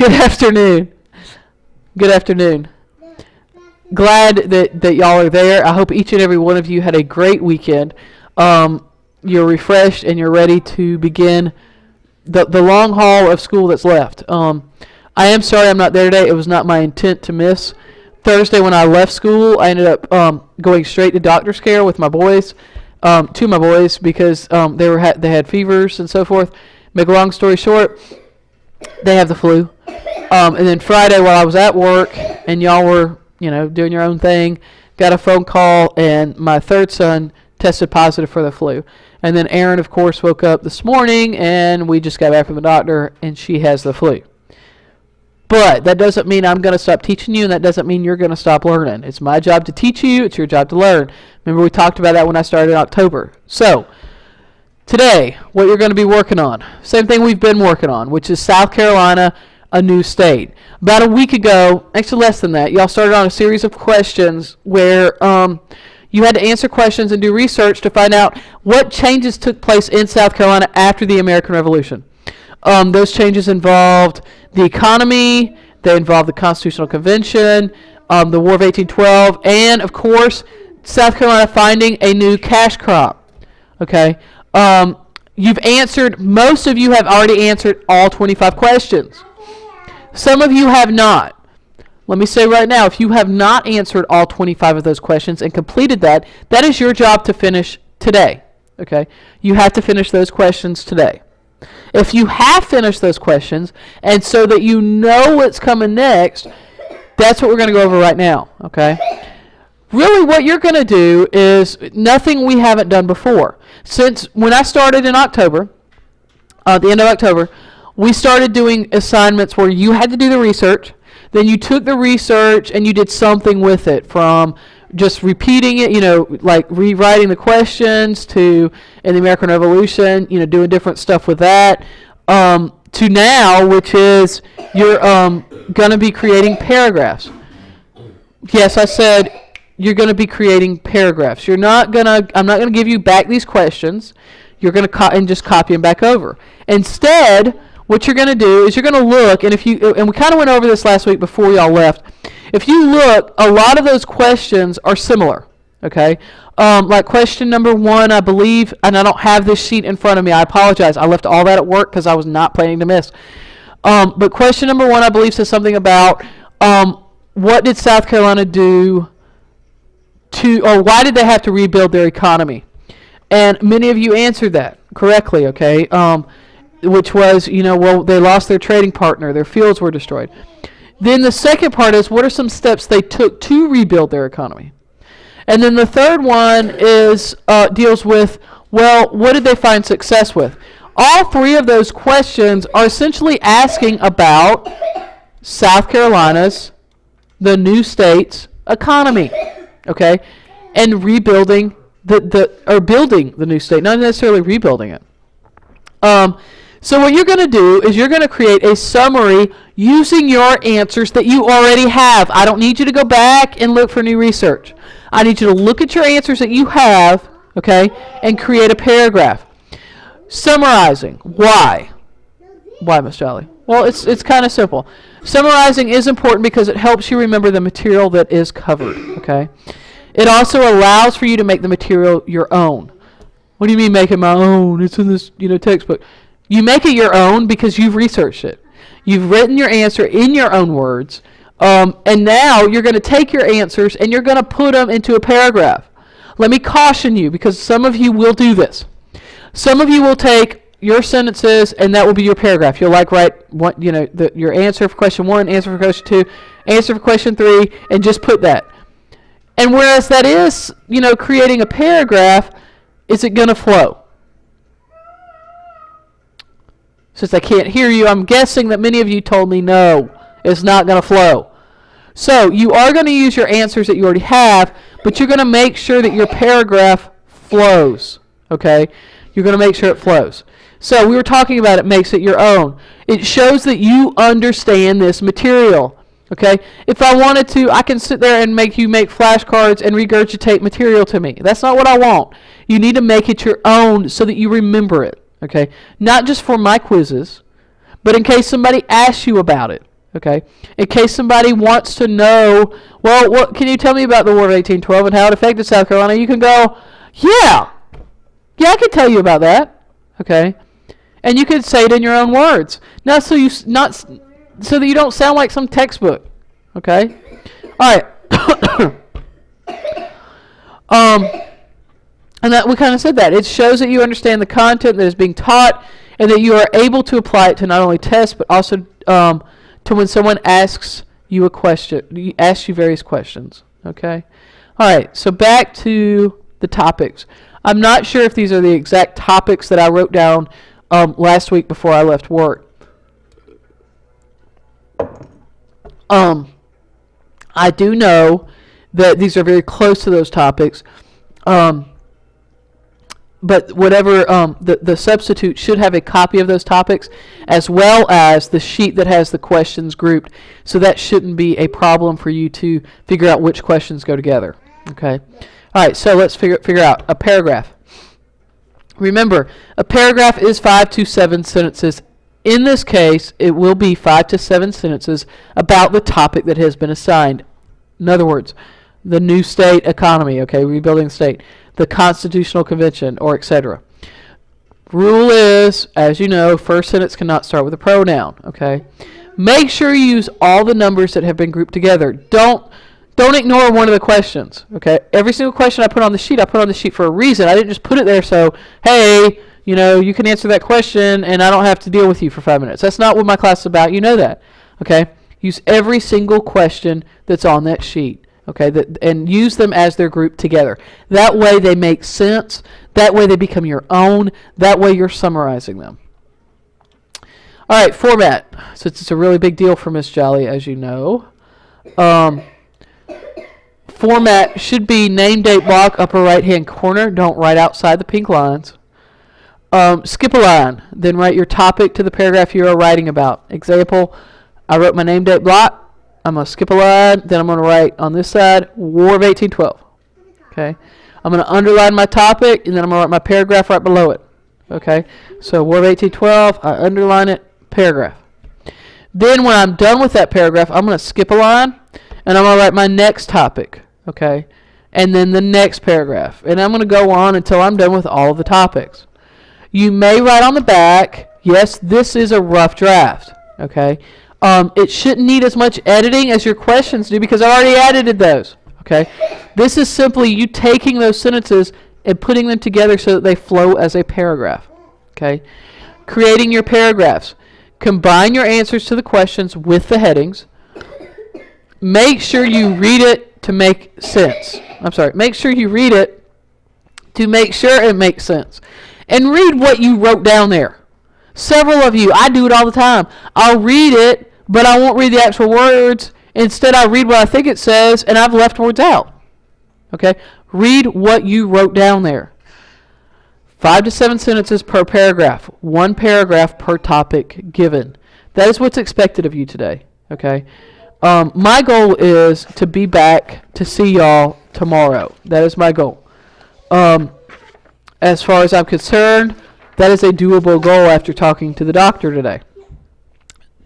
Good afternoon. Good afternoon. Glad that y'all are there. I hope each and every one of you had a great weekend. You're refreshed and you're ready to begin the long haul of school that's left. I am sorry I'm not there today. It was not my intent to miss. Thursday when I left school, I ended up going straight to doctor's care with my boys, to my boys, because they had fevers and so forth. Make a long story short, they have the flu. And then Friday while I was at work and y'all were, doing your own thing, got a phone call and my third son tested positive for the flu. And then Erin, of course, woke up this morning and we just got back from the doctor and she has the flu. But that doesn't mean I'm going to stop teaching you, and that doesn't mean you're going to stop learning. It's my job to teach you. It's your job to learn. Remember, we talked about that when I started in October. So, today, what you're going to be working on, same thing we've been working on, which is South Carolina, a new state. About a week ago, actually less than that, y'all started on a series of questions where you had to answer questions and do research to find out what changes took place in South Carolina after the American Revolution. Those changes involved the economy, they involved the Constitutional Convention, the War of 1812, and, of course, South Carolina finding a new cash crop. Okay? Most of you have already answered all 25 questions. Some of you have not. Let me say right now, if you have not answered all 25 of those questions and completed that, that is your job to finish today. Okay? You have to finish those questions today. If you have finished those questions, and so that you know what's coming next, that's what we're going to go over right now, okay? Really what you're going to do is nothing we haven't done before. Since when I started in October, at the end of October, we started doing assignments where you had to do the research, then you took the research and you did something with it, from just repeating it, like rewriting the questions, to in the American Revolution, doing different stuff with that, to now, which is you're going to be creating paragraphs. Yes, I said you're going to be creating paragraphs. I'm not going to give you back these questions. You're going to and just copy them back over. Instead, what you're going to do is you're going to look, and we kind of went over this last week before y'all left. If you look, a lot of those questions are similar, okay? Like question number 1, I believe, and I don't have this sheet in front of me. I apologize. I left all that at work because I was not planning to miss. But question number 1, I believe, says something about what did South Carolina do or why did they have to rebuild their economy? And many of you answered that correctly, okay? Which was, they lost their trading partner. Their fields were destroyed. Then the second part is, what are some steps they took to rebuild their economy? And then the third one is deals with, what did they find success with? All three of those questions are essentially asking about South Carolina's, the new state's economy, okay? And rebuilding or building the new state, not necessarily rebuilding it. So what you're going to do is you're going to create a summary using your answers that you already have. I don't need you to go back and look for new research. I need you to look at your answers that you have, okay, and create a paragraph. Summarizing. Why? Why, Miss Jolly? Well, it's kind of simple. Summarizing is important because it helps you remember the material that is covered, okay? It also allows for you to make the material your own. What do you mean making my own? It's in this, textbook. You make it your own because you've researched it. You've written your answer in your own words, and now you're going to take your answers and you're going to put them into a paragraph. Let me caution you, because some of you will do this. Some of you will take your sentences and that will be your paragraph. You'll write your answer for question 1, answer for question 2, answer for question 3, and just put that. And whereas that is, creating a paragraph, is it going to flow? Since I can't hear you, I'm guessing that many of you told me no, it's not going to flow. So you are going to use your answers that you already have, but you're going to make sure that your paragraph flows, okay? You're going to make sure it flows. So we were talking about it makes it your own. It shows that you understand this material, okay? If I wanted to, I can sit there and make you make flashcards and regurgitate material to me. That's not what I want. You need to make it your own so that you remember it. Okay, not just for my quizzes, but in case somebody asks you about it. Okay, in case somebody wants to know, well, what can you tell me about the War of 1812 and how it affected South Carolina? You can go, yeah, I can tell you about that. Okay, and you can say it in your own words. Now, so that you don't sound like some textbook. Okay, all right. And that we kind of said that it shows that you understand the content that is being taught, and that you are able to apply it to not only tests but also to when someone asks you a question, asks you various questions. Okay, all right. So back to the topics. I'm not sure if these are the exact topics that I wrote down last week before I left work. I do know that these are very close to those topics. But whatever, the substitute should have a copy of those topics as well as the sheet that has the questions grouped. So that shouldn't be a problem for you to figure out which questions go together. Okay. All right. So let's figure out a paragraph. Remember, a paragraph is 5 to 7 sentences. In this case, it will be 5 to 7 sentences about the topic that has been assigned. In other words, the new state economy, okay, rebuilding the state, the Constitutional Convention, or etc. Rule is, as you know, first sentence cannot start with a pronoun, okay? Make sure you use all the numbers that have been grouped together. Don't ignore one of the questions, okay? Every single question I put on the sheet for a reason. I didn't just put it there so, hey, you can answer that question and I don't have to deal with you for 5 minutes. That's not what my class is about. You know that, okay? Use every single question that's on that sheet. Okay, and use them as they're grouped together. That way they make sense. That way they become your own. That way you're summarizing them. All right, format. Since it's a really big deal for Miss Jolly, as you know. Format should be name, date, block, upper right-hand corner. Don't write outside the pink lines. Skip a line. Then write your topic to the paragraph you are writing about. Example, I wrote my name, date, block. I'm going to skip a line, then I'm going to write on this side, War of 1812. Okay? I'm going to underline my topic, and then I'm going to write my paragraph right below it. Okay? So War of 1812, I underline it, paragraph. Then when I'm done with that paragraph, I'm going to skip a line, and I'm going to write my next topic. Okay? And then the next paragraph. And I'm going to go on until I'm done with all of the topics. You may write on the back, yes, this is a rough draft. Okay? It shouldn't need as much editing as your questions do because I already edited those. Okay, this is simply you taking those sentences and putting them together so that they flow as a paragraph. Okay, creating your paragraphs. Combine your answers to the questions with the headings. Make sure you read it to make sense. Make sure you read it to make sure it makes sense, and read what you wrote down there. Several of you, I do it all the time. I'll read it, but I won't read the actual words. Instead, I read what I think it says, and I've left words out. Okay? Read what you wrote down there. 5 to 7 sentences per paragraph. 1 paragraph per topic given. That is what's expected of you today. Okay? My goal is to be back to see y'all tomorrow. That is my goal. As far as I'm concerned, that is a doable goal after talking to the doctor today.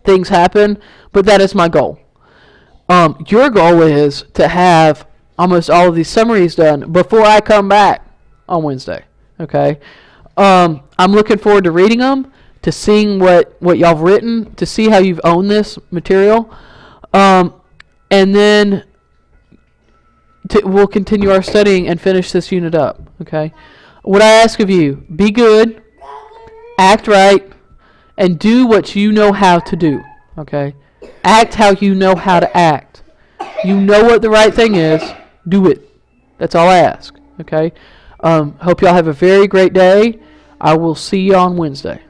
Things happen, but that is my goal. Your goal is to have almost all of these summaries done before I come back on Wednesday. Okay? I'm looking forward to reading them, to seeing what y'all have written, to see how you've owned this material. And then we'll continue our studying and finish this unit up. Okay? What I ask of you, be good, act right, and do what you know how to do, okay? Act how you know how to act. You know what the right thing is. Do it. That's all I ask, okay? Hope y'all have a very great day. I will see you on Wednesday.